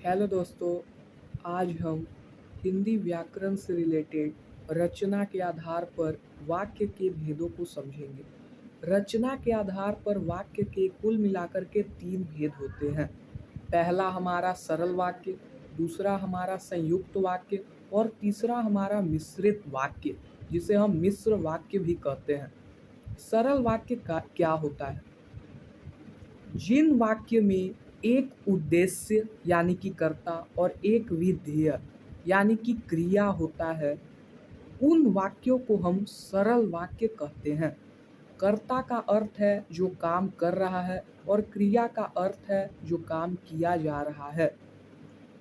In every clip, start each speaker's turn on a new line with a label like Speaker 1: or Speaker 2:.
Speaker 1: Hello दोस्तों, आज हम हिंदी व्याकरण से रिलेटेड रचना के आधार पर वाक्य के भेदों को समझेंगे। रचना के आधार पर वाक्य के कुल मिलाकर के 3 भेद होते हैं। पहला हमारा सरल वाक्य, दूसरा हमारा संयुक्त वाक्य और तीसरा हमारा मिश्रित वाक्य, जिसे हम मिश्र वाक्य भी कहते हैं। सरल वाक्य का क्या होता है? जिन वाक्य में एक उद्देश्य यानी कि कर्ता और एक विधेय यानी कि क्रिया होता है, उन वाक्यों को हम सरल वाक्य कहते हैं। कर्ता का अर्थ है जो काम कर रहा है और क्रिया का अर्थ है जो काम किया जा रहा है।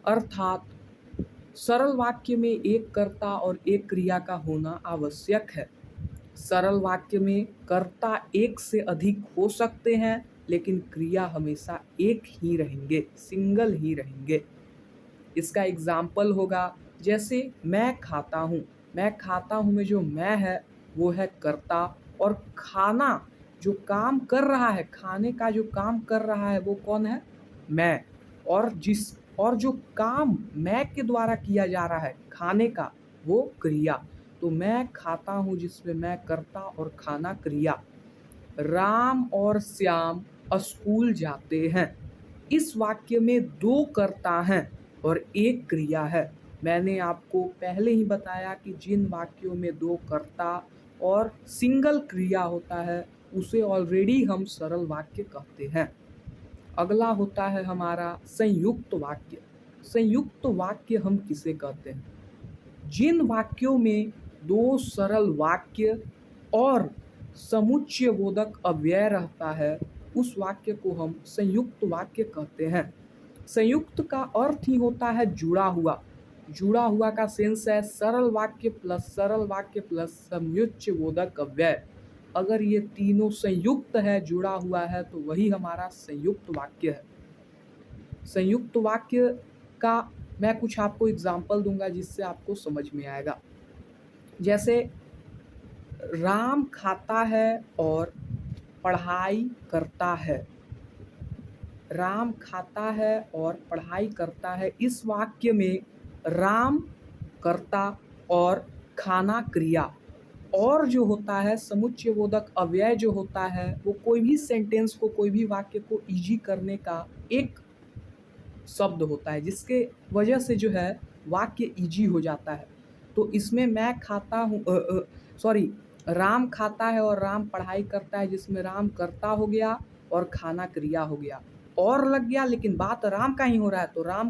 Speaker 1: अर्थात सरल वाक्य में एक कर्ता और एक क्रिया का होना आवश्यक है। सरल वाक्य में कर्ता एक से अधिक हो सकते हैं, लेकिन क्रिया हमेशा एक ही रहेंगे, सिंगल ही रहेंगे। इसका एग्जाम्पल होगा, जैसे मैं खाता हूँ। मैं खाता हूँ में जो मैं है वो है कर्ता, और खाना जो काम कर रहा है, खाने का जो काम कर रहा है वो कौन है? मैं। और जो काम मैं के द्वारा किया जा रहा है खाने का, वो क्रिया। तो मैं खाता हूँ जिसमें मैं कर्ता और खाना क्रिया। राम और श्याम स्कूल जाते हैं। इस वाक्य में 2 कर्ता हैं और एक क्रिया है। मैंने आपको पहले ही बताया कि जिन वाक्यों में 2 कर्ता और सिंगल क्रिया होता है उसे ऑलरेडी हम सरल वाक्य कहते हैं। अगला होता है हमारा संयुक्त वाक्य। संयुक्त वाक्य हम किसे कहते हैं? जिन वाक्यों में 2 सरल वाक्य और समुच्चयबोधक अव्यय रहता है, उस वाक्य को हम संयुक्त वाक्य कहते हैं। संयुक्त का अर्थ ही होता है जुड़ा हुआ। जुड़ा हुआ का सेंस है सरल वाक्य प्लस समुच्चयबोधक अव्यय। अगर ये तीनों संयुक्त है, जुड़ा हुआ है, तो वही हमारा संयुक्त वाक्य है। संयुक्त वाक्य का मैं कुछ आपको एग्जाम्पल दूंगा जिससे आपको समझ में आएगा। जैसे राम खाता है और पढ़ाई करता है। राम खाता है और पढ़ाई करता है, इस वाक्य में राम कर्ता और खाना क्रिया। और जो होता है समुच्चयबोधक अव्यय जो होता है, वो कोई भी सेंटेंस को, कोई भी वाक्य को इजी करने का एक शब्द होता है, जिसके वजह से जो है वाक्य इजी हो जाता है। तो इसमें मैं खाता हूँ, राम खाता है और राम पढ़ाई करता है, जिसमें राम कर्ता हो गया और खाना क्रिया हो गया। और लग गया, लेकिन बात राम का ही हो रहा है, तो राम